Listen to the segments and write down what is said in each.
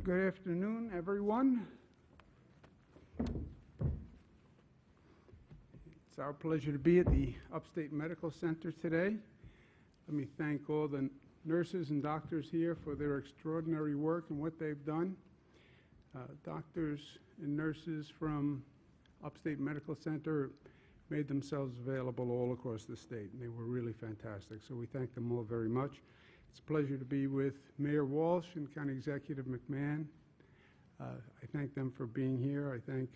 Good afternoon, everyone. It's our pleasure to be at the Upstate Medical Center today. Let me thank all the nurses and doctors here for their extraordinary work and what they've done. Doctors and nurses from Upstate Medical Center made themselves available all across the state, and they were really fantastic. So we thank them all very much. It's a pleasure to be with Mayor Walsh and County Executive McMahon. I thank them for being here. I thank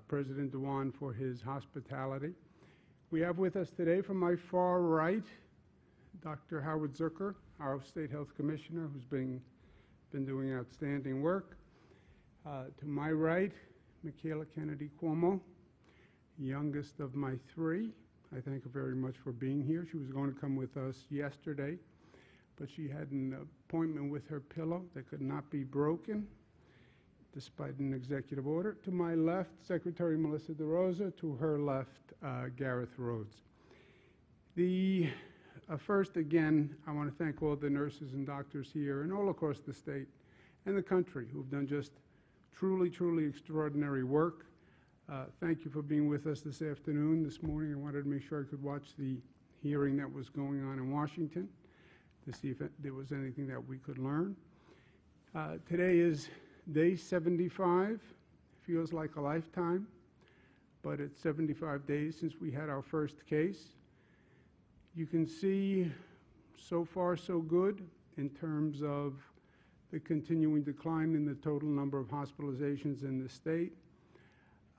President Dewan for his hospitality. We have with us today from my far right, Dr. Howard Zucker, our State Health Commissioner, who's been doing outstanding work. To my right, Michaela Kennedy Cuomo, youngest of my three. I thank her very much for being here. She was going to come with us yesterday, but she had an appointment with her pillow that could not be broken, despite an executive order. To my left, Secretary Melissa DeRosa. To her left, Gareth Rhodes. First, again, I want to thank all the nurses and doctors here and all across the state and the country who've done just truly, truly extraordinary work. Thank you for being with us this afternoon. This morning, I wanted to make sure I could watch the hearing that was going on in Washington to see if there was anything that we could learn. Today is day 75. Feels like a lifetime, but it's 75 days since we had our first case. You can see so far so good in terms of the continuing decline in the total number of hospitalizations in the state.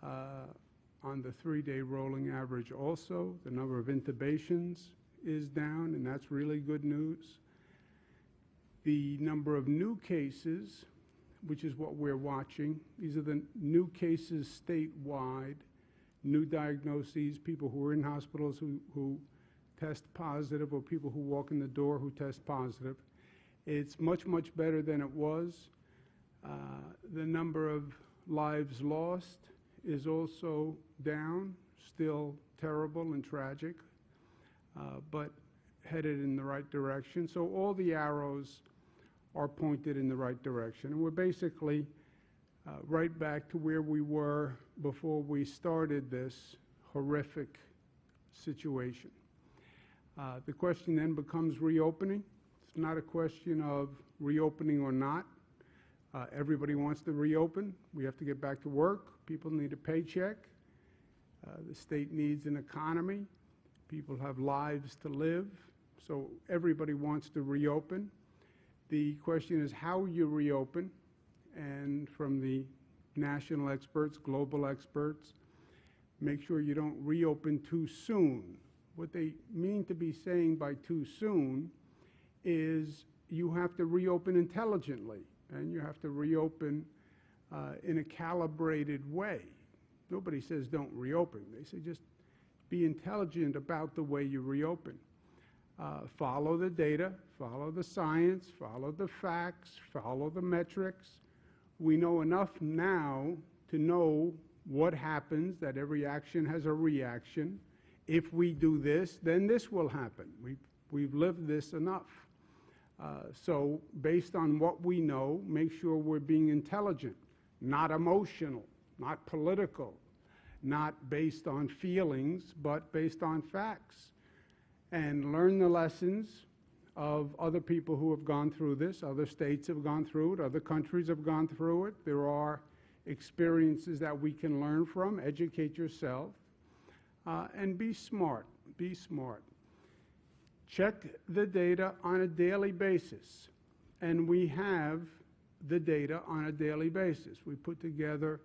On the 3-day rolling average also, the number of intubations is down, and that's really good news. The number of new cases, which is what we're watching, these are the new cases statewide, new diagnoses, people who are in hospitals who test positive, or people who walk in the door who test positive. It's much, much better than it was. The number of lives lost is also down, still terrible and tragic, but headed in the right direction. So all the arrows are pointed in the right direction. And we're basically right back to where we were before we started this horrific situation. The question then becomes reopening. It's not a question of reopening or not. Everybody wants to reopen. We have to get back to work. People need a paycheck. The state needs an economy. People have lives to live. So everybody wants to reopen. The question is how you reopen, and from the national experts, global experts, make sure you don't reopen too soon. What they mean to be saying by too soon is you have to reopen intelligently, and you have to reopen in a calibrated way. Nobody says don't reopen. They say just be intelligent about the way you reopen. Follow the data, follow the science, follow the facts, follow the metrics. We know enough now to know what happens, that every action has a reaction. If we do this, then this will happen. We've lived this enough. So based on what we know, make sure we're being intelligent, not emotional, not political, not based on feelings, but based on facts. And learn the lessons of other people who have gone through this. Other states have gone through it. Other countries have gone through it. There are experiences that we can learn from. Educate yourself. And be smart. Be smart. Check the data on a daily basis. And we have the data on a daily basis. We put together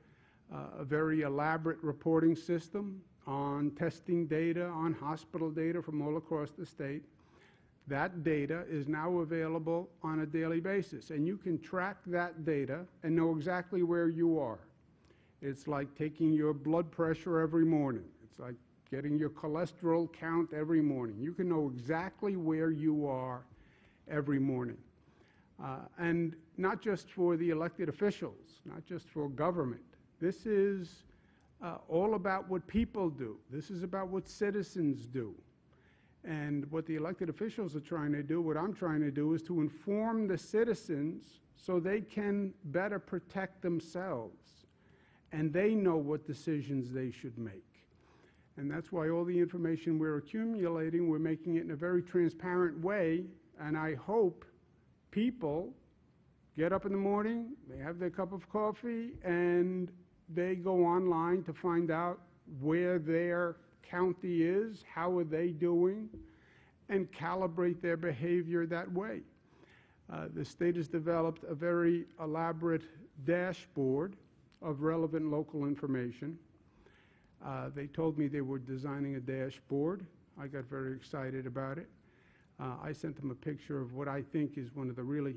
a very elaborate reporting system on testing data, on hospital data from all across the state. That data is now available on a daily basis, and you can track that data and know exactly where you are. It's like taking your blood pressure every morning. It's like getting your cholesterol count every morning. You can know exactly where you are every morning. And not just for the elected officials, not just for government. This is all about what people do. This is about what citizens do. And what the elected officials are trying to do, what I'm trying to do, is to inform the citizens so they can better protect themselves and they know what decisions they should make. And that's why all the information we're accumulating, we're making it in a very transparent way. And I hope people get up in the morning, they have their cup of coffee, and they go online to find out where their county is, how are they doing, and calibrate their behavior that way. The state has developed a very elaborate dashboard of relevant local information. They told me they were designing a dashboard. I got very excited about it. I sent them a picture of what I think is one of the really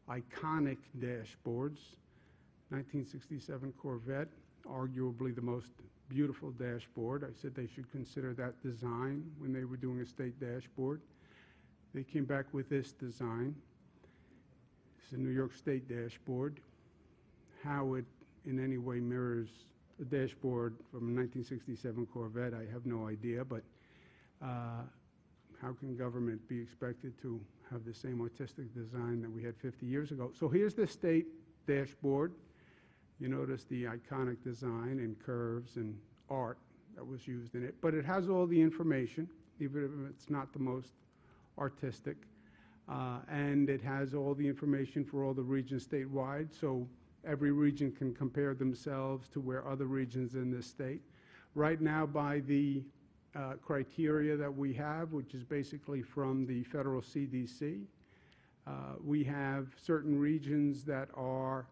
iconic dashboards, 1967 Corvette, arguably the most beautiful dashboard. I said they should consider that design when they were doing a state dashboard. They came back with this design. It's a New York State dashboard. How it in any way mirrors a dashboard from a 1967 Corvette, I have no idea, but how can government be expected to have the same artistic design that we had 50 years ago? So here's the state dashboard. You notice the iconic design and curves and art that was used in it, but it has all the information, even if it's not the most artistic, and it has all the information for all the regions statewide, so every region can compare themselves to where other regions in this state. Right now, by the criteria that we have, which is basically from the federal CDC, we have certain regions that are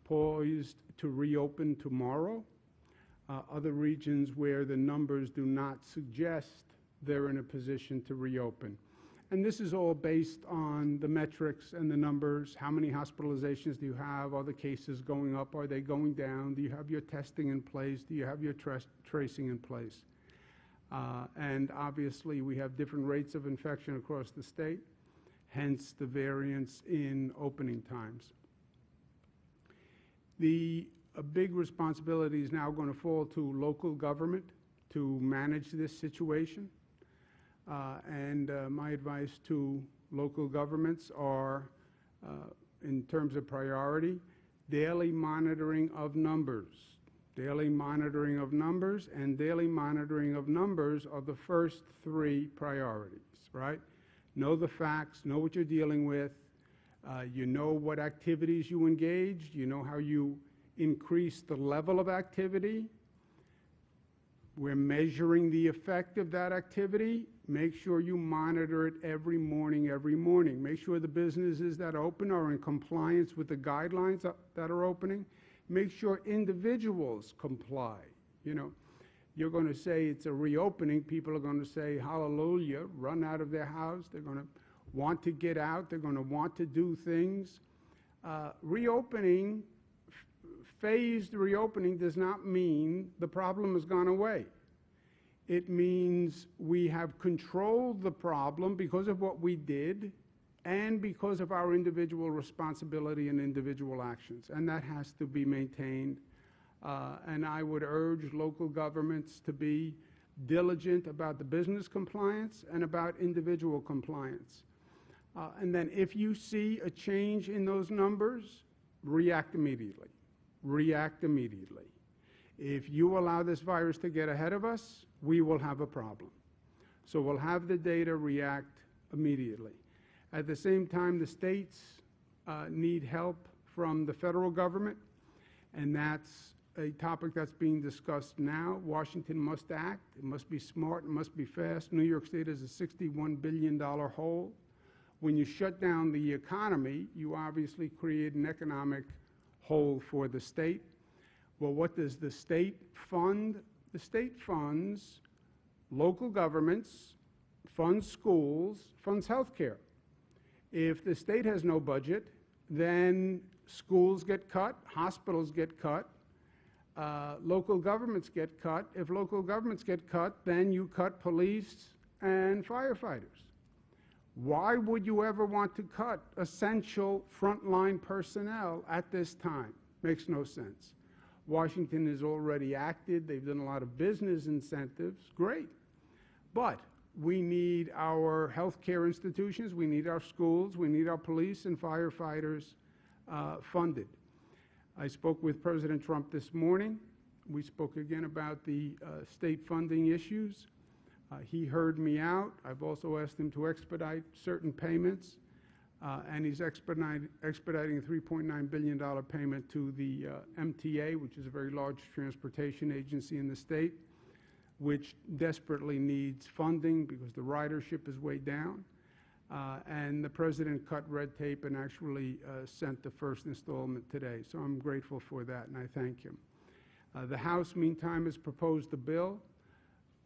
poised to reopen tomorrow, other regions where the numbers do not suggest they're in a position to reopen. And this is all based on the metrics and the numbers. How many hospitalizations do you have? Are the cases going up? Are they going down? Do you have your testing in place? Do you have your tracing in place? And obviously, we have different rates of infection across the state, hence the variance in opening times. A big responsibility is now going to fall to local government to manage this situation. My advice to local governments are, in terms of priority, daily monitoring of numbers. Daily monitoring of numbers and daily monitoring of numbers are the first three priorities, right? Know the facts, know what you're dealing with, you know what activities you engaged, you know how you increase the level of activity. We're measuring the effect of that activity. Make sure you monitor it every morning, every morning. Make sure the businesses that open are in compliance with the guidelines that are opening. Make sure individuals comply. You know, you're going to say it's a reopening. People are going to say, hallelujah, run out of their house. They're going to want to get out. They're going to want to do things. Reopening, phased reopening does not mean the problem has gone away. It means we have controlled the problem because of what we did and because of our individual responsibility and individual actions. And that has to be maintained. And I would urge local governments to be diligent about the business compliance and about individual compliance. And then if you see a change in those numbers, react immediately. React immediately. If you allow this virus to get ahead of us, we will have a problem. So we'll have the data, react immediately. At the same time, the states need help from the federal government, and that's a topic that's being discussed now. Washington must act. It must be smart. It must be fast. New York State is a $61 billion hole. When you shut down the economy, you obviously create an economic hole for the state. Well, what does the state fund? The state funds local governments, funds schools, funds health care. If the state has no budget, then schools get cut, hospitals get cut, local governments get cut. If local governments get cut, then you cut police and firefighters. Why would you ever want to cut essential frontline personnel at this time? Makes no sense. Washington has already acted. They've done a lot of business incentives. Great. But We need our healthcare institutions, we need our schools, we need our police and firefighters funded. I spoke with President Trump this morning. We spoke again about the state funding issues. He heard me out. I've also asked him to expedite certain payments, and he's expediting a $3.9 billion payment to the MTA, which is a very large transportation agency in the state, which desperately needs funding because the ridership is way down. And the president cut red tape and actually sent the first installment today. So I'm grateful for that, and I thank him. The House, meantime, has proposed a bill.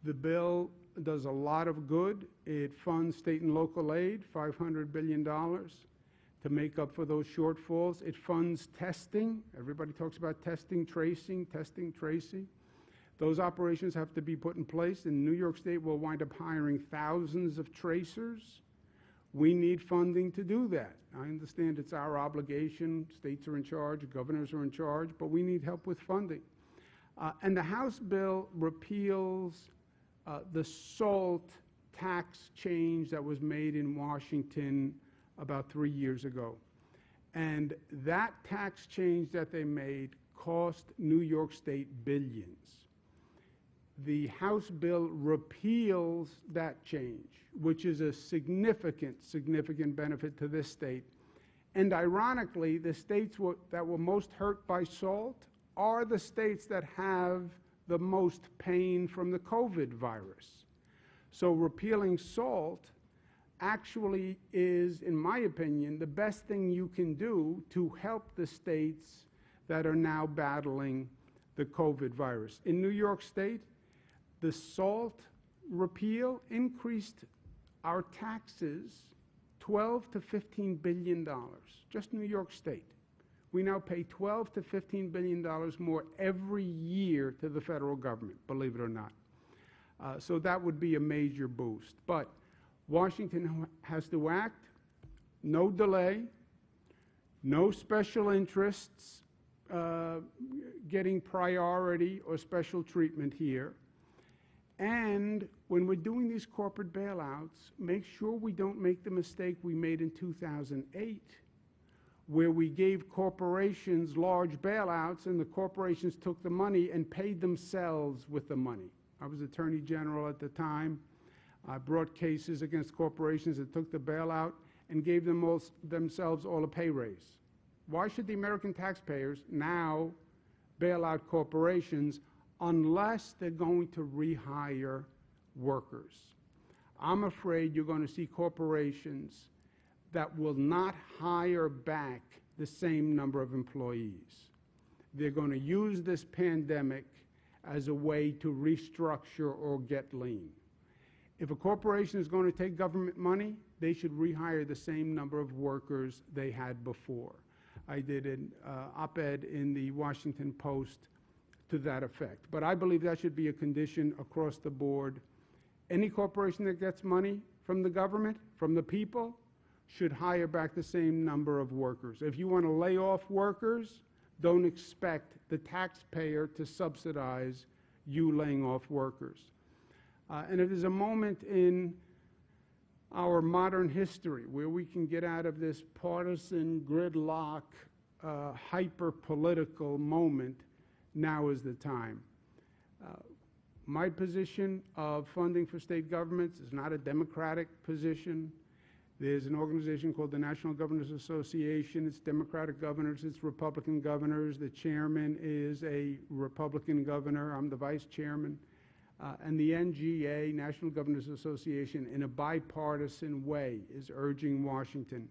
The bill does a lot of good. It funds state and local aid, $500 billion, to make up for those shortfalls. It funds testing. Everybody talks about testing, tracing. Those operations have to be put in place, and New York State will wind up hiring thousands of tracers. We need funding to do that. I understand it's our obligation. States are in charge, governors are in charge, but we need help with funding. And the House bill repeals the SALT tax change that was made in Washington about 3 years ago. And that tax change that they made cost New York State billions. The House bill repeals that change, which is a significant benefit to this state. And ironically, the states that were most hurt by SALT are the states that have the most pain from the COVID virus. So repealing SALT actually is, in my opinion, the best thing you can do to help the states that are now battling the COVID virus. In New York State, the SALT repeal increased our taxes $12 to $15 billion, just New York State. We now pay $12 to $15 billion more every year to the federal government, believe it or not. So that would be a major boost. But Washington has to act, no delay, no special interests getting priority or special treatment here. And when we're doing these corporate bailouts, make sure we don't make the mistake we made in 2008, where we gave corporations large bailouts and the corporations took the money and paid themselves with the money. I was Attorney General at the time. I brought cases against corporations that took the bailout and gave themselves all a pay raise. Why should the American taxpayers now bail out corporations unless they're going to rehire workers? I'm afraid you're going to see corporations that will not hire back the same number of employees. They're going to use this pandemic as a way to restructure or get lean. If a corporation is going to take government money, they should rehire the same number of workers they had before. I did an op-ed in the Washington Post to that effect. But I believe that should be a condition across the board. Any corporation that gets money from the government, from the people, should hire back the same number of workers. If you want to lay off workers, don't expect the taxpayer to subsidize you laying off workers. And if there's a moment in our modern history where we can get out of this partisan gridlock, hyper-political moment, now is the time. My position of funding for state governments is not a Democratic position. There's an organization called the National Governors Association. It's Democratic governors, it's Republican governors. The chairman is a Republican governor. I'm the vice chairman. And the NGA, National Governors Association, in a bipartisan way is urging Washington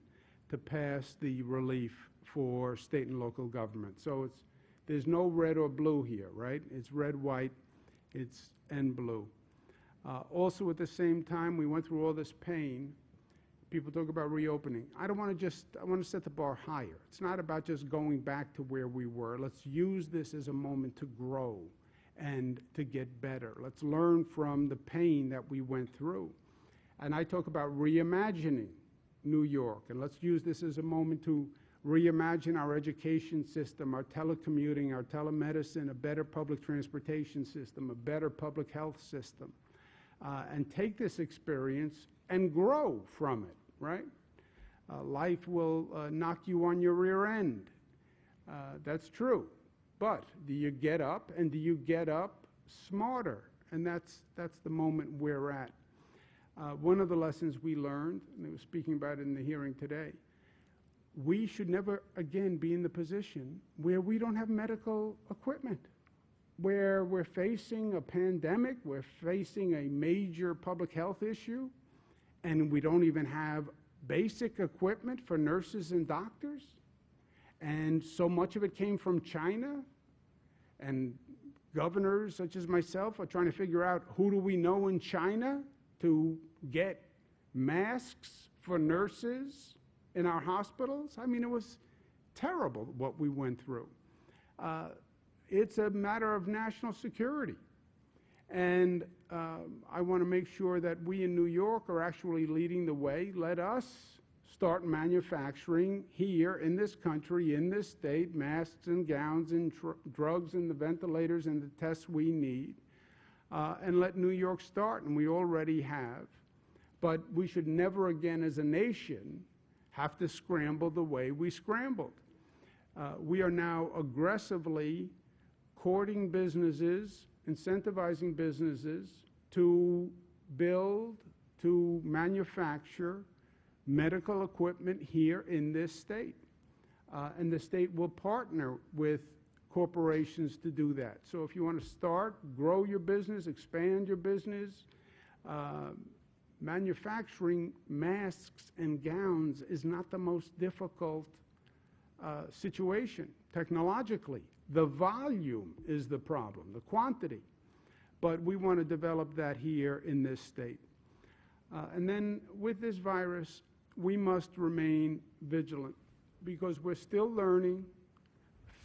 to pass the relief for state and local government. So there's no red or blue here, right? It's red, white, and blue. Also at the same time, we went through all this pain. People talk about reopening. I want to set the bar higher. It's not about just going back to where we were. Let's use this as a moment to grow and to get better. Let's learn from the pain that we went through. And I talk about reimagining New York, and let's use this as a moment to reimagine our education system, our telecommuting, our telemedicine, a better public transportation system, a better public health system. and take this experience and grow from it, right? Life will knock you on your rear end. That's true. But do you get up, and do you get up smarter? And that's the moment we're at. One of the lessons we learned, and I was speaking about it in the hearing today, we should never again be in the position where we don't have medical equipment, where we're facing a pandemic, we're facing a major public health issue, and we don't even have basic equipment for nurses and doctors. And so much of it came from China, and governors such as myself are trying to figure out who do we know in China to get masks for nurses in our hospitals. I mean, it was terrible what we went through. It's a matter of national security. And I want to make sure that we in New York are actually leading the way. Let us start manufacturing here in this country, in this state, masks and gowns and drugs and the ventilators and the tests we need. And let New York start, and we already have. But we should never again as a nation have to scramble the way we scrambled. We are now aggressively courting businesses, incentivizing businesses to build, to manufacture medical equipment here in this state. And the state will partner with corporations to do that. So if you want to start, grow your business, expand your business, manufacturing masks and gowns is not the most difficult situation technologically. The volume is the problem, the quantity. But we want to develop that here in this state. And then with this virus, we must remain vigilant because we're still learning.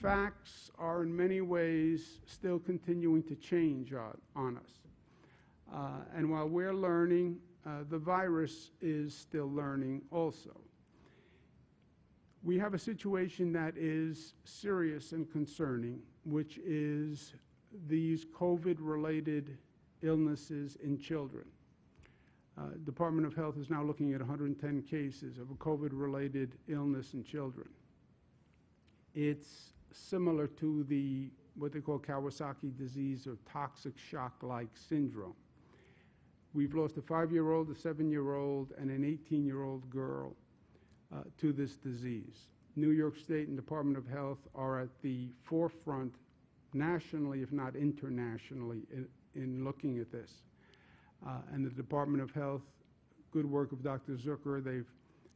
Facts are in many ways still continuing to change on us. And while we're learning, the virus is still learning also. We have a situation that is serious and concerning, which is these COVID-related illnesses in children. Department of Health is now looking at 110 cases of a COVID-related illness in children. It's similar to what they call Kawasaki disease or toxic shock-like syndrome. We've lost a 5-year-old, a 7-year-old, and an 18-year-old girl to this disease. New York State and Department of Health are at the forefront nationally, if not internationally, in looking at this. And the Department of Health, good work of Dr. Zucker, they've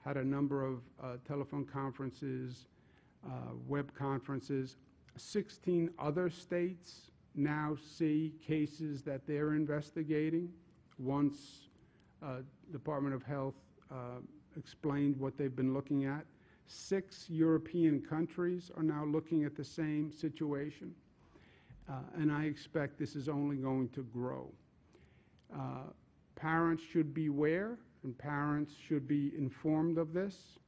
had a number of telephone conferences, web conferences. 16 other states now see cases that they're investigating once Department of Health explained what they've been looking at. 6 European countries are now looking at the same situation, and I expect this is only going to grow. Parents should beware, and parents should be informed of this.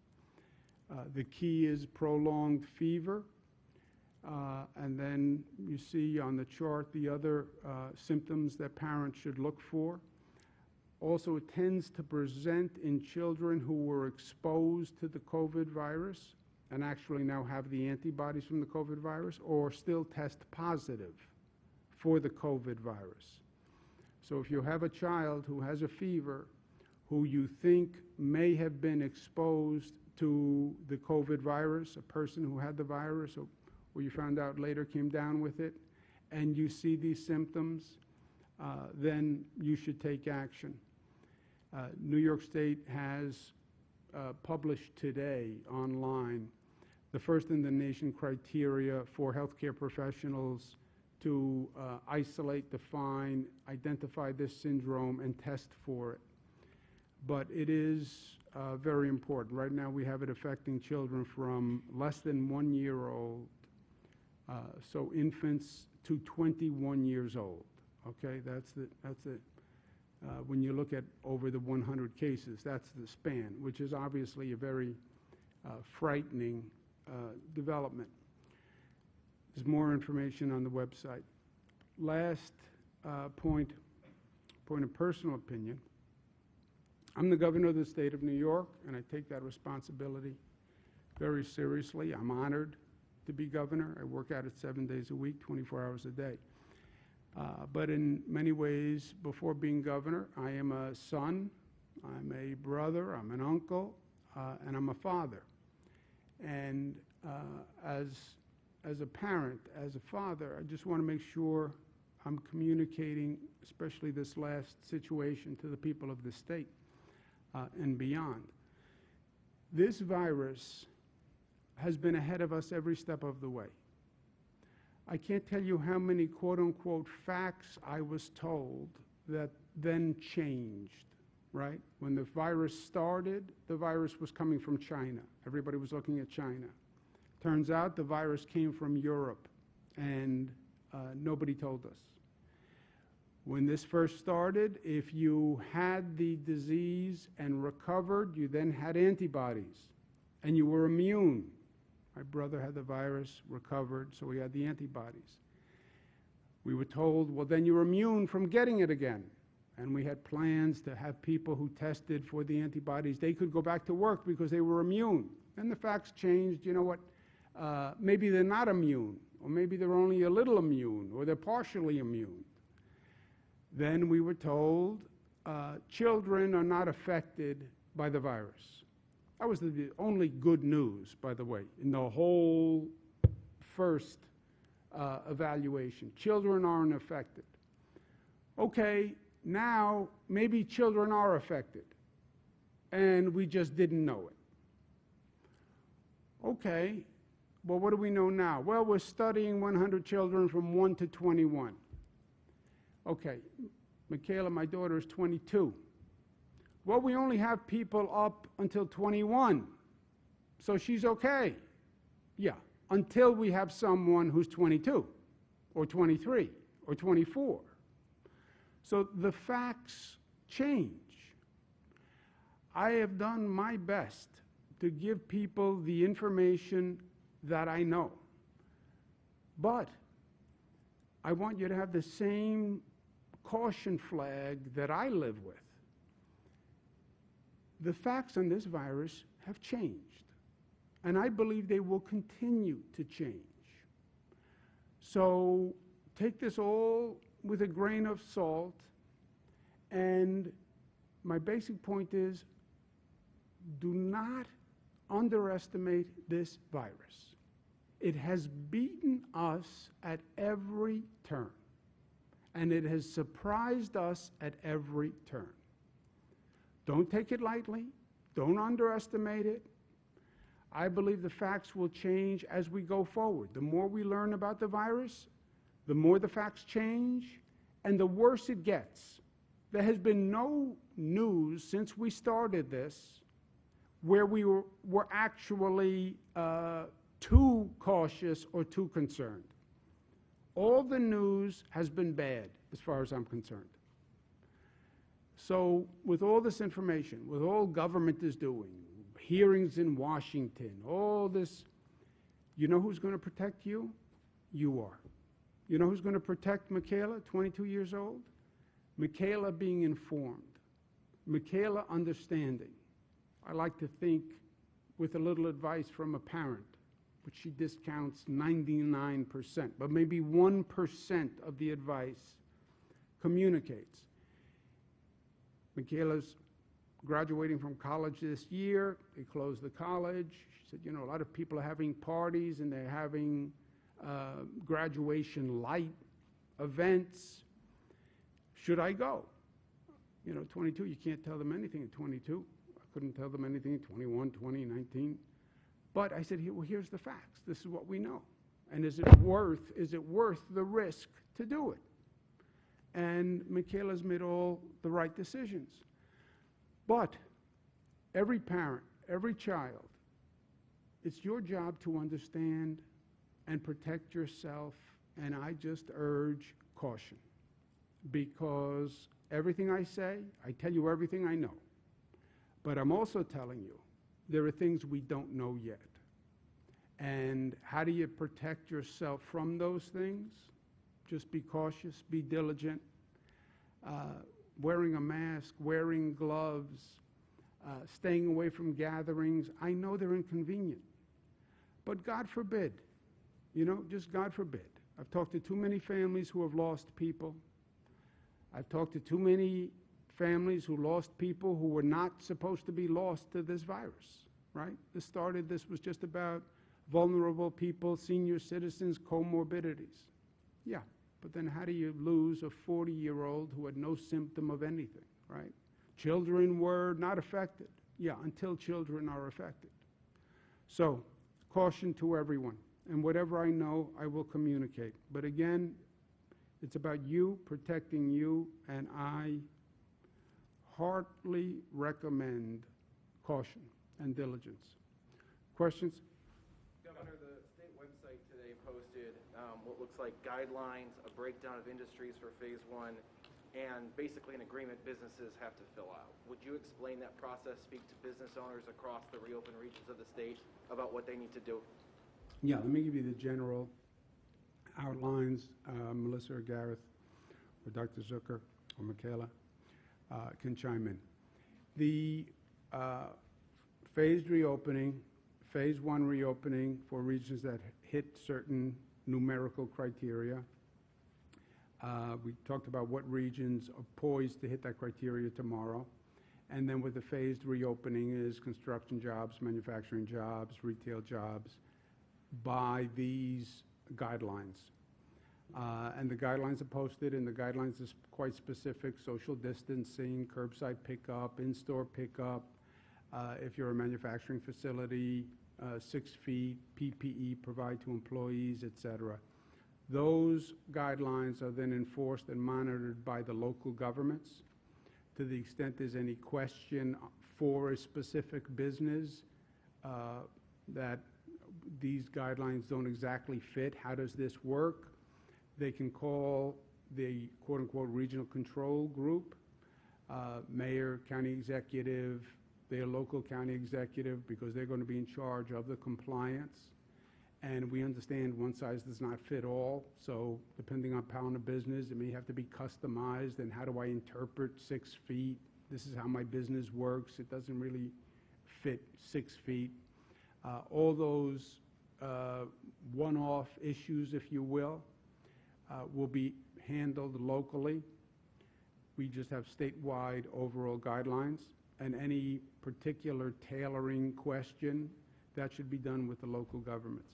The key is prolonged fever, and then you see on the chart the other symptoms that parents should look for. Also, it tends to present in children who were exposed to the COVID virus and actually now have the antibodies from the COVID virus or still test positive for the COVID virus. So if you have a child who has a fever, who you think may have been exposed to the COVID virus, a person who had the virus or you found out later came down with it, and you see these symptoms, then you should take action. New York State has published today online the first in the nation criteria for healthcare professionals to isolate, define, identify this syndrome, and test for it. But it is very important. Right now we have it affecting children from less than 1 year old, so infants to 21 years old. Okay, that's the when you look at over the 100 cases, that's the span, which is obviously a very frightening development. There's more information on the website. Last point, point of personal opinion. I'm the governor of the state of New York, and I take that responsibility very seriously. I'm honored to be governor. I work at it 7 days a week, 24 hours a day. But in many ways, before being governor, I am a son, I'm a brother, I'm an uncle, and I'm a father. And as a parent, as a father, I just want to make sure I'm communicating, especially this last situation, to the people of the state and beyond. This virus has been ahead of us every step of the way. I can't tell you how many quote-unquote facts I was told that then changed, right? When the virus started, the virus was coming from China. Everybody was looking at China. Turns out the virus came from Europe, and nobody told us. When this first started, if you had the disease and recovered, you then had antibodies, and you were immune. My brother had the virus, recovered, so he had the antibodies. We were told, well, then you're immune from getting it again. And we had plans to have people who tested for the antibodies, they could go back to work because they were immune. And the facts changed. You know what? Maybe they're not immune, or maybe they're only a little immune, or they're partially immune. Then we were told children are not affected by the virus. That was the only good news, by the way, in the whole first evaluation. Children aren't affected. Okay, now maybe children are affected, and we just didn't know it. Okay, well, what do we know now? Well, we're studying 100 children from 1 to 21. Okay, Michaela, my daughter, is 22. Well, we only have people up until 21, so she's okay. Yeah, until we have someone who's 22, or 23, or 24. So the facts change. I have done my best to give people the information that I know. But I want you to have the same caution flag that I live with. The facts on this virus have changed, and I believe they will continue to change. So take this all with a grain of salt, and my basic point is, do not underestimate this virus. It has beaten us at every turn, and it has surprised us at every turn. Don't take it lightly. Don't underestimate it. I believe the facts will change as we go forward. The more we learn about the virus, the more the facts change, and the worse it gets. There has been no news since we started this where we were actually too cautious or too concerned. All the news has been bad as far as I'm concerned. So with all this information, with all government is doing, hearings in Washington, all this, you know who's going to protect you? You are. You know who's going to protect Michaela, 22 years old? Michaela being informed. Michaela understanding. I like to think with a little advice from a parent, but she discounts 99%, but maybe 1% of the advice communicates. Michaela's graduating from college this year. They closed the college. She said, you know, a lot of people are having parties and they're having graduation light events. Should I go? You know, 22, you can't tell them anything at 22. I couldn't tell them anything at 21, 20, 19. But I said, well, here's the facts. This is what we know. And is it worth the risk to do it? And Michaela's made all the right decisions. But every parent, every child, it's your job to understand and protect yourself, and I just urge caution. Because everything I say, I tell you everything I know. But I'm also telling you, there are things we don't know yet. And how do you protect yourself from those things? Just be cautious, be diligent. wearing a mask, wearing gloves, staying away from gatherings. I know they're inconvenient, but God forbid, just God forbid. I've talked to too many families who have lost people. I've talked to too many families who lost people who were not supposed to be lost to this virus, right? This was just about vulnerable people, senior citizens, comorbidities. Yeah, but then how do you lose a 40-year-old who had no symptom of anything, right? Children were not affected. Yeah, until children are affected. So, caution to everyone. And whatever I know, I will communicate. But again, it's about you, protecting you, and I heartily recommend caution and diligence. Questions? Governor, the state website today posted what looks like guidelines, a breakdown of industries for phase one, and basically an agreement businesses have to fill out. Would you explain that process, speak to business owners across the reopened regions of the state about what they need to do? Yeah, let me give you the general outlines. Melissa or Gareth or Dr. Zucker or Michaela can chime in. The phased reopening, phase one reopening for regions that hit certain numerical criteria. We talked about what regions are poised to hit that criteria tomorrow. And then with the phased reopening is construction jobs, manufacturing jobs, retail jobs by these guidelines. And the guidelines are posted, and the guidelines is quite specific: social distancing, curbside pickup, in-store pickup. If you're a manufacturing facility, 6 feet, PPE provide to employees, etc. Those guidelines are then enforced and monitored by the local governments. To the extent there's any question for a specific business that these guidelines don't exactly fit, how does this work? They can call the quote-unquote regional control group, mayor, county executive, their local county executive, because they're going to be in charge of the compliance. And we understand one size does not fit all, so depending on pound of business, it may have to be customized. And how do I interpret 6 feet? This is how my business works. It doesn't really fit 6 feet. All those one-off issues, if you will be handled locally. We just have statewide overall guidelines, and any particular tailoring question, that should be done with the local governments.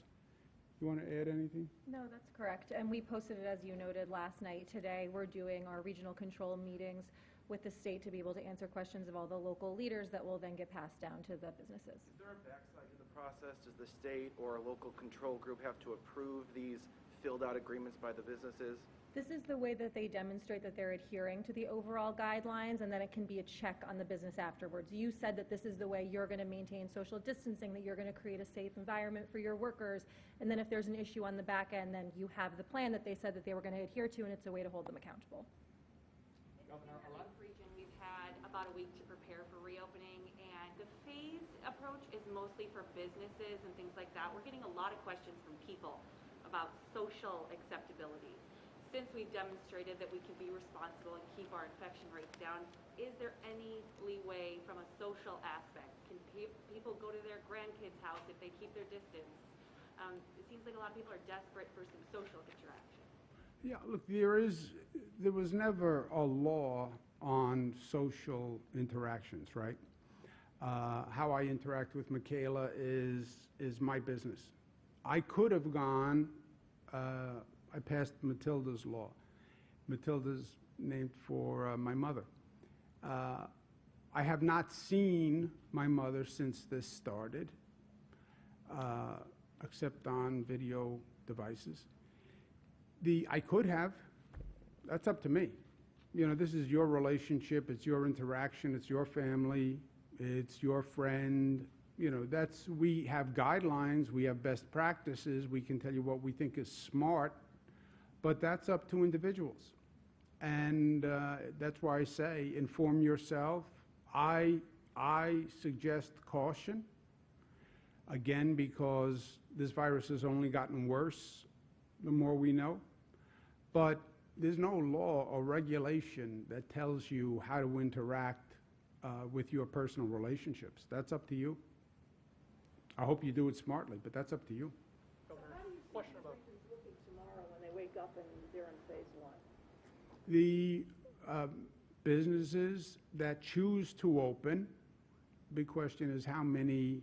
You want to add anything? No, that's correct. And we posted it, as you noted, last night. Today, we're doing our regional control meetings with the state to be able to answer questions of all the local leaders that will then get passed down to the businesses. Is there a backside to the process? Does the state or a local control group have to approve these filled out agreements by the businesses? This is the way that they demonstrate that they're adhering to the overall guidelines, and then it can be a check on the business afterwards. You said that this is the way you're going to maintain social distancing, that you're going to create a safe environment for your workers, and then if there's an issue on the back end, then you have the plan that they said that they were going to adhere to, and it's a way to hold them accountable. Governor, in our region, we've had about a week to prepare for reopening, and the phased approach is mostly for businesses and things like that. We're getting a lot of questions from people about social acceptability. Since we've demonstrated that we can be responsible and keep our infection rates down, is there any leeway from a social aspect? Can people go to their grandkids' house if they keep their distance? It seems like a lot of people are desperate for some social interaction. Yeah, look, there was never a law on social interactions, right? How I interact with Michaela is my business. I could have gone, I passed Matilda's law. Matilda's named for my mother. I have not seen my mother since this started, except on video devices. I could have. That's up to me. You know, this is your relationship, it's your interaction, it's your family, it's your friend. You know, we have guidelines, we have best practices, we can tell you what we think is smart, but that's up to individuals. And that's why I say inform yourself. I suggest caution, again, because this virus has only gotten worse the more we know. But there's no law or regulation that tells you how to interact with your personal relationships. That's up to you. I hope you do it smartly, but that's up to you. So how do you see Americans looking tomorrow when they wake up and they're in phase one? The businesses that choose to open, big question is how many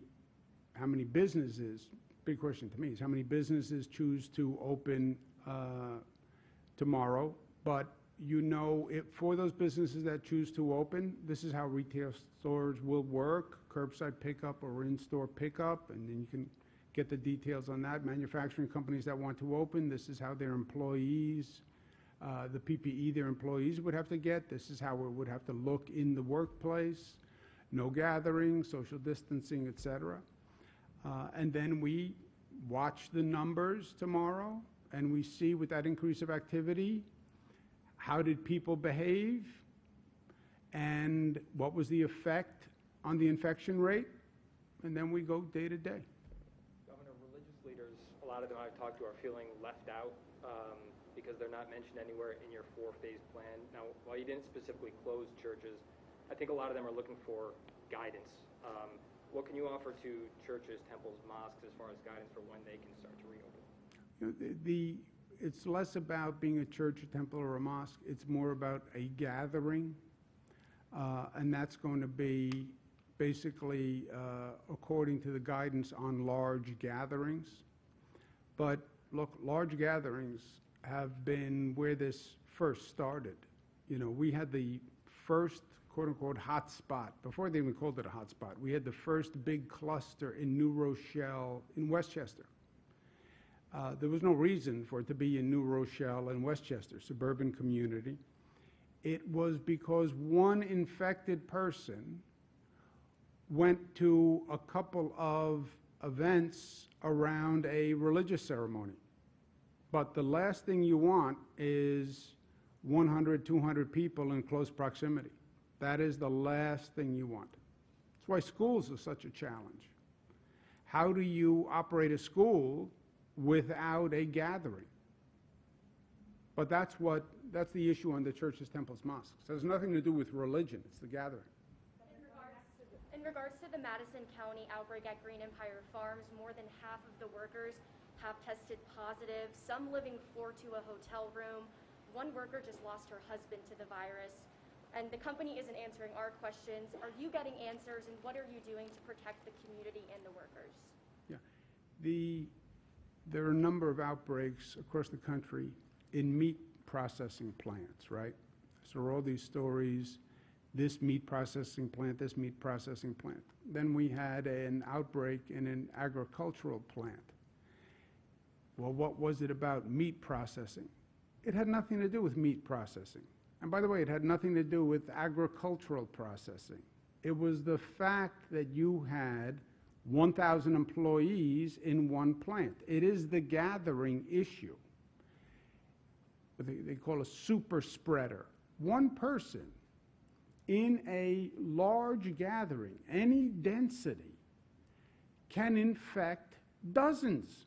businesses, big question to me is how many businesses choose to open tomorrow. But you know, for those businesses that choose to open, this is how retail stores will work: curbside pickup or in-store pickup, and then you can get the details on that. Manufacturing companies that want to open, this is how their employees, the PPE their employees would have to get. This is how it would have to look in the workplace: no gathering, social distancing, etc. And then we watch the numbers tomorrow, and we see with that increase of activity, how did people behave, and what was the effect on the infection rate, and then we go day to day. Governor, religious leaders, a lot of them I've talked to are feeling left out because they're not mentioned anywhere in your 4-phase plan. Now, while you didn't specifically close churches, I think a lot of them are looking for guidance. What can you offer to churches, temples, mosques as far as guidance for when they can start to reopen? You know, it's less about being a church, a temple, or a mosque. It's more about a gathering, and that's going to be basically according to the guidance on large gatherings. But look, large gatherings have been where this first started. You know, we had the first quote-unquote hot spot, before they even called it a hot spot. We had the first big cluster in New Rochelle, in Westchester. There was no reason for it to be in New Rochelle and Westchester, suburban community. It was because one infected person went to a couple of events around a religious ceremony. But the last thing you want is 100, 200 people in close proximity. That is the last thing you want. That's why schools are such a challenge. How do you operate a school without a gathering? But that's the issue on the churches, temples, mosques. It has nothing to do with religion. It's the gathering. In regards to the Madison County outbreak at Green Empire Farms, more than half of the workers have tested positive, some living floor to a hotel room. One worker just lost her husband to the virus. And the company isn't answering our questions. Are you getting answers, and what are you doing to protect the community and the workers? Yeah. There are a number of outbreaks across the country in meat processing plants, right? So all these stories, this meat processing plant, this meat processing plant. Then we had an outbreak in an agricultural plant. Well, what was it about meat processing? It had nothing to do with meat processing. And by the way, it had nothing to do with agricultural processing. It was the fact that you had 1,000 employees in one plant. It is the gathering issue. They call a super spreader. One person in a large gathering, any density, can infect dozens.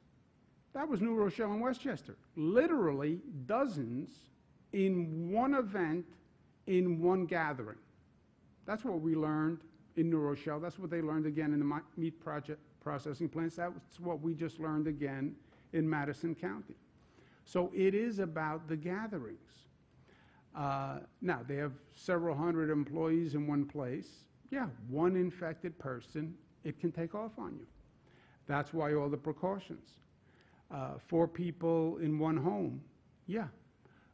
That was New Rochelle and Westchester. Literally dozens in one event, in one gathering. That's what we learned in New Rochelle. That's what they learned again in the meat processing plants. That's what we just learned again in Madison County. So it is about the gatherings. Now, they have several hundred employees in one place. Yeah, one infected person, it can take off on you. That's why all the precautions. 4 people in one home, yeah.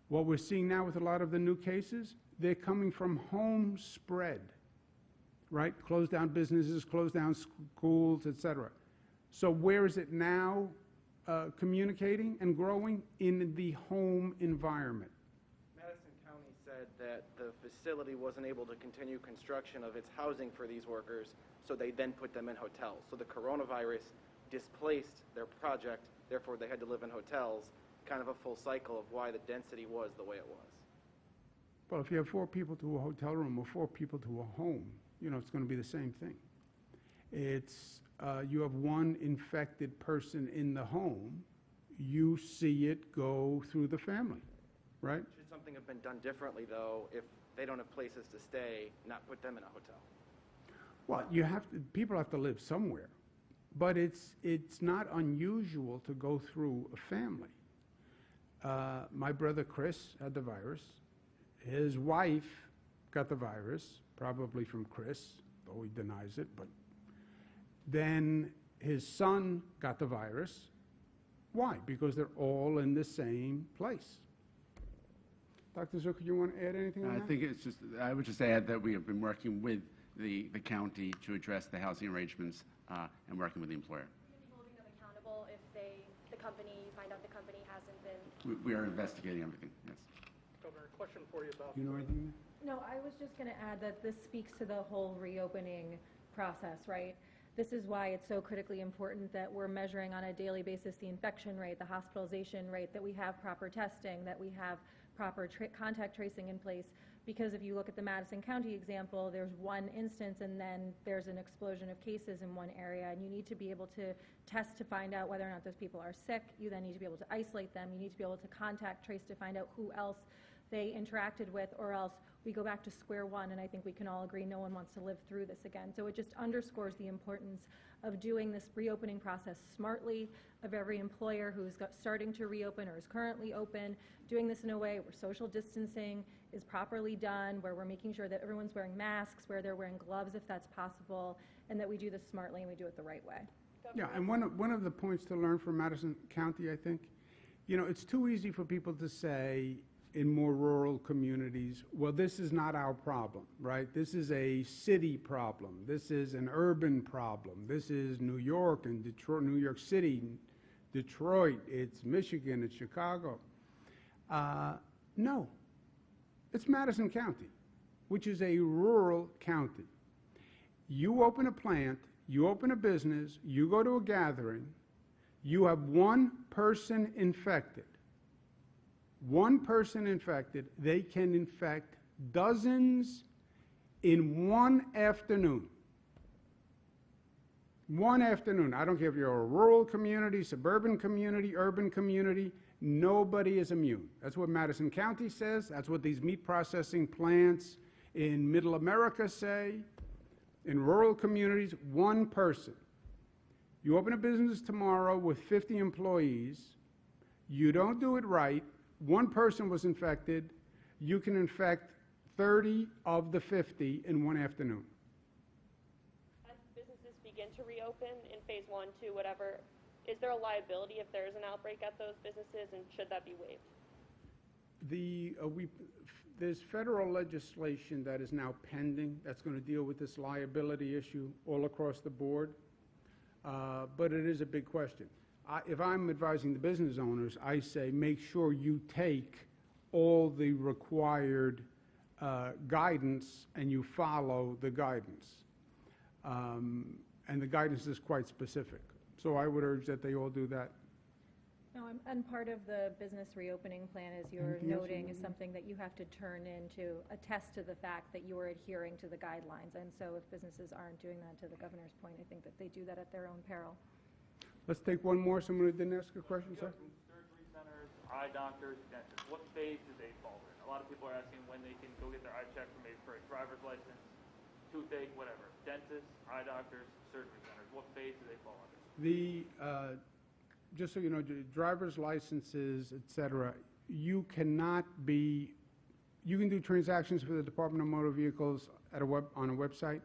What we're seeing now with a lot of the new cases, they're coming from home spread, right? Close down businesses, close down schools, etc. So where is it now communicating and growing? In the home environment. Madison County said that the facility wasn't able to continue construction of its housing for these workers, so they then put them in hotels. So the coronavirus displaced their project, therefore they had to live in hotels, kind of a full cycle of why the density was the way it was. Well, if you have 4 people to a hotel room or 4 people to a home, you know, it's going to be the same thing. It's, you have one infected person in the home, you see it go through the family, right? Should something have been done differently, though, if they don't have places to stay, not put them in a hotel? Well, people have to live somewhere, but it's not unusual to go through a family. My brother Chris had the virus. His wife got the virus, probably from Chris, though he denies it, but then his son got the virus. Why? Because they're all in the same place. Dr. Zucker, you want to add anything on that? I think I would just add that we have been working with the county to address the housing arrangements and working with the employer. Will you be holding them accountable if you find out the company hasn't been? We are investigating everything, yes. Governor, question for you about. Do you know anything? No, I was just going to add that this speaks to the whole reopening process, right? This is why it's so critically important that we're measuring on a daily basis the infection rate, the hospitalization rate, that we have proper testing, that we have proper contact tracing in place. Because if you look at the Madison County example, there's one instance and then there's an explosion of cases in one area, and you need to be able to test to find out whether or not those people are sick. You then need to be able to isolate them. You need to be able to contact trace to find out who else they interacted with, or else we go back to square one, and I think we can all agree no one wants to live through this again. So it just underscores the importance of doing this reopening process smartly, of every employer who's starting to reopen or is currently open, doing this in a way where social distancing is properly done, where we're making sure that everyone's wearing masks, where they're wearing gloves if that's possible, and that we do this smartly and we do it the right way. Yeah, and one of the points to learn from Madison County, I think, it's too easy for people to say in more rural communities, well, this is not our problem, right? This is a city problem. This is an urban problem. This is New York and Detroit, New York City, Detroit, it's Michigan, it's Chicago. No, it's Madison County, which is a rural county. You open a plant, you open a business, you go to a gathering, you have one person infected. One person infected, they can infect dozens in one afternoon. One afternoon. I don't care if you're a rural community, suburban community, urban community, nobody is immune. That's what Madison County says. That's what these meat processing plants in Middle America say. In rural communities, one person. You open a business tomorrow with 50 employees, you don't do it right, one person was infected, you can infect 30 of the 50 in one afternoon. As businesses begin to reopen in phase 1, 2, whatever, is there a liability if there is an outbreak at those businesses, and should that be waived? There's federal legislation that is now pending that's going to deal with this liability issue all across the board, but it is a big question. If I'm advising the business owners, I say make sure you take all the required guidance and you follow the guidance. And the guidance is quite specific. So I would urge that they all do that. No, and part of the business reopening plan, as you're noting, is something that you have to turn in to attest to the fact that you are adhering to the guidelines. And so if businesses aren't doing that, to the governor's point, I think that they do that at their own peril. Let's take one more. Someone who didn't ask a question, sir? Surgery centers, eye doctors, dentists. What phase do they fall in? A lot of people are asking when they can go get their eye checked for a driver's license, toothache, whatever. Dentists, eye doctors, surgery centers. What phase do they fall under? Just so you know, driver's licenses, et cetera, you can do transactions for the Department of Motor Vehicles on a website.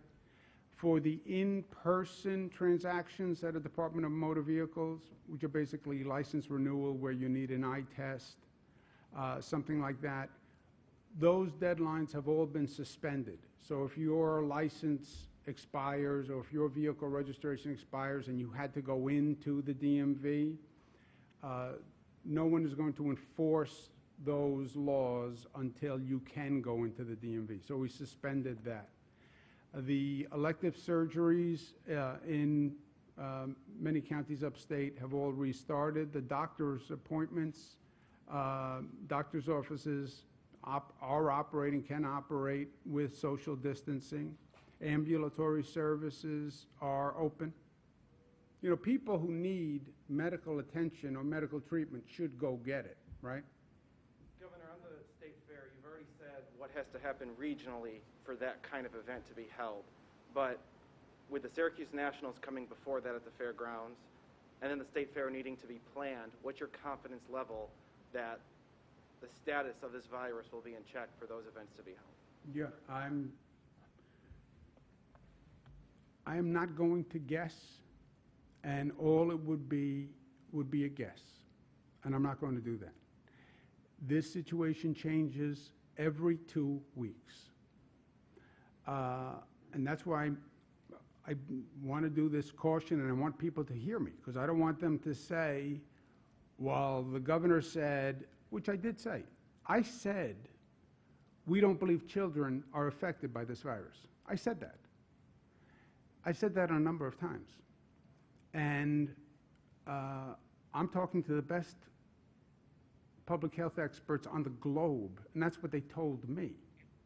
For the in-person transactions at the Department of Motor Vehicles, which are basically license renewal where you need an eye test, something like that, those deadlines have all been suspended. So if your license expires or if your vehicle registration expires and you had to go into the DMV, no one is going to enforce those laws until you can go into the DMV. So we suspended that. The elective surgeries in many counties upstate have all restarted. The doctor's appointments, doctor's offices can operate with social distancing. Ambulatory services are open. You know, people who need medical attention or medical treatment should go get it, right? Governor, on the state fair has to happen regionally for that kind of event to be held. But with the Syracuse Nationals coming before that at the fairgrounds, and then the State Fair needing to be planned, what's your confidence level that the status of this virus will be in check for those events to be held? Yeah, I am not going to guess, and all it would be a guess, and I'm not going to do that. This situation changes every 2 weeks, and that's why I want to do this caution, and I want people to hear me, because I don't want them to say, well, the governor said, which I did say. I said, we don't believe children are affected by this virus. I said that. I said that a number of times. And I'm talking to the best public health experts on the globe, and that's what they told me.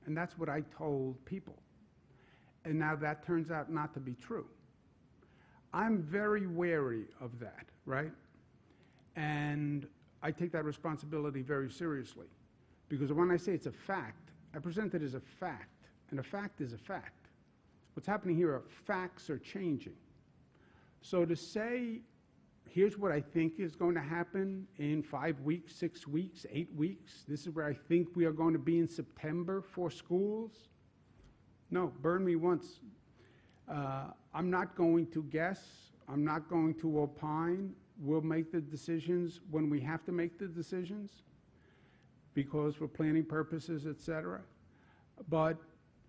And that's what I told people. And now that turns out not to be true. I'm very wary of that, right? And I take that responsibility very seriously. Because when I say it's a fact, I present it as a fact, and a fact is a fact. What's happening here are facts are changing. So to say, here's what I think is going to happen in 5 weeks, 6 weeks, 8 weeks, this is where I think we are going to be in September for schools, no, burn me once. I'm not going to guess. I'm not going to opine. We'll make the decisions when we have to make the decisions because for planning purposes, et cetera. But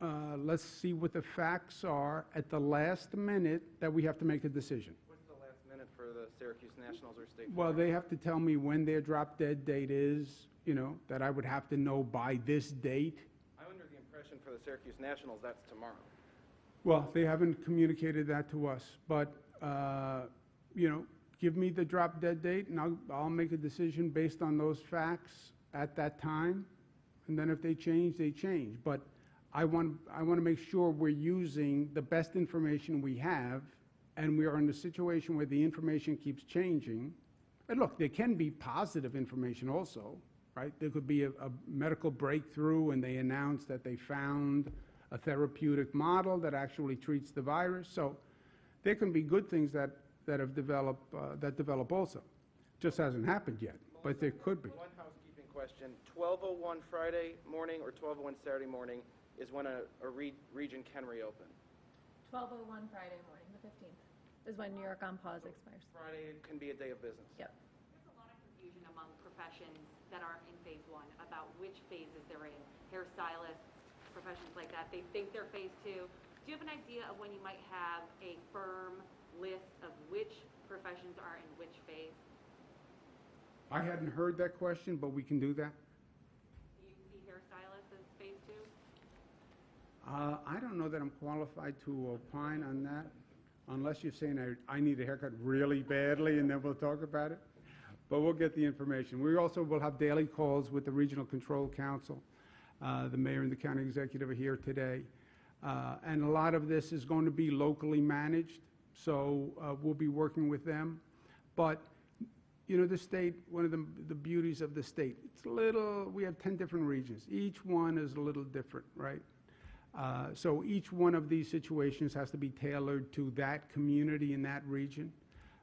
let's see what the facts are at the last minute that we have to make a decision. What's the last minute for the Syracuse Nationals or State Well, Fair? they have to tell me when their drop-dead date is, you know, that I would have to know by this date. I'm under the impression for the Syracuse Nationals that's tomorrow. Well, they haven't communicated that to us, but, you know, give me the drop-dead date, and I'll make a decision based on those facts at that time, and then if they change, they change. But I want to make sure we're using the best information we have, and we are in a situation where the information keeps changing. And look, there can be positive information also, right? There could be a medical breakthrough, and they announce that they found a therapeutic model that actually treats the virus. So there can be good things that have developed, that develop also. Just hasn't happened yet, but there could be. One housekeeping question. 12:01 Friday morning or 12:01 Saturday morning is when a region can reopen. 12:01 Friday morning, the 15th, is when New York on pause expires. Friday can be a day of business. Yep. There's a lot of confusion among professions that are in phase one about which phases they're in. Hairstylists, professions like that, they think they're phase two. Do you have an idea of when you might have a firm list of which professions are in which phase? I hadn't heard that question, but we can do that. Do you see hairstylists as phase two? I don't know that I'm qualified to opine on that, unless you're saying I need a haircut really badly, and then we'll talk about it. But we'll get the information. We also will have daily calls with the Regional Control Council. The mayor and the county executive are here today. And a lot of this is going to be locally managed, so we'll be working with them. But, you know, the state, one of the beauties of the state, it's a little, we have 10 different regions. Each one is a little different, right? So each one of these situations has to be tailored to that community in that region.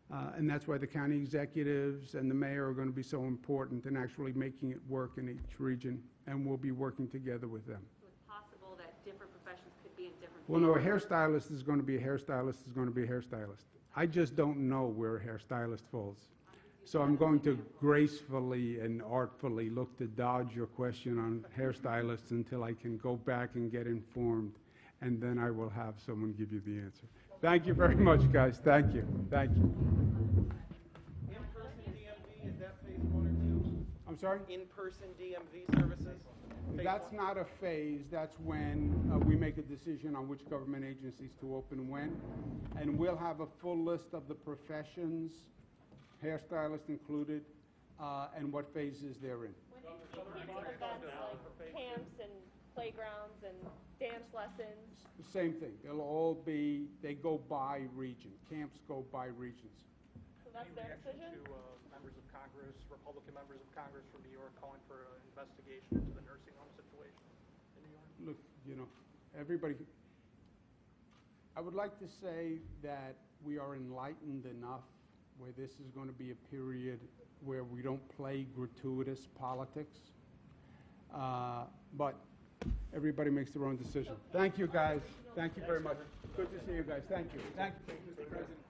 And that's why the county executives and the mayor are going to be so important in actually making it work in each region, and we'll be working together with them. So it's possible that different professions could be in different Well, no, a phases. hairstylist is going to be a hairstylist is going to be a hairstylist. I just don't know where a hairstylist falls. So I'm going to gracefully and artfully look to dodge your question on hairstylists until I can go back and get informed, and then I will have someone give you the answer. Thank you very much, guys. Thank you. Thank you. In-person DMV, is that phase one or two? I'm sorry? In-person DMV services? Phase That's one. not a phase. That's when we make a decision on which government agencies to open when. And we'll have a full list of the professions, hairstylists included, and what phases they're in. When it came to events like camps and playgrounds and dance lessons, The same thing. They'll all be, they go by region. Camps go by regions. so that's their decision? To members of Congress, Republican members of Congress from New York calling for an investigation into the nursing home situation in New look, everybody, I would like to say that we are enlightened enough where this is going to be a period where we don't play gratuitous politics. But everybody makes their own decision. Thank you, guys. Thank you very much. Good to see you guys. Thank you. Thank you, Mr. President.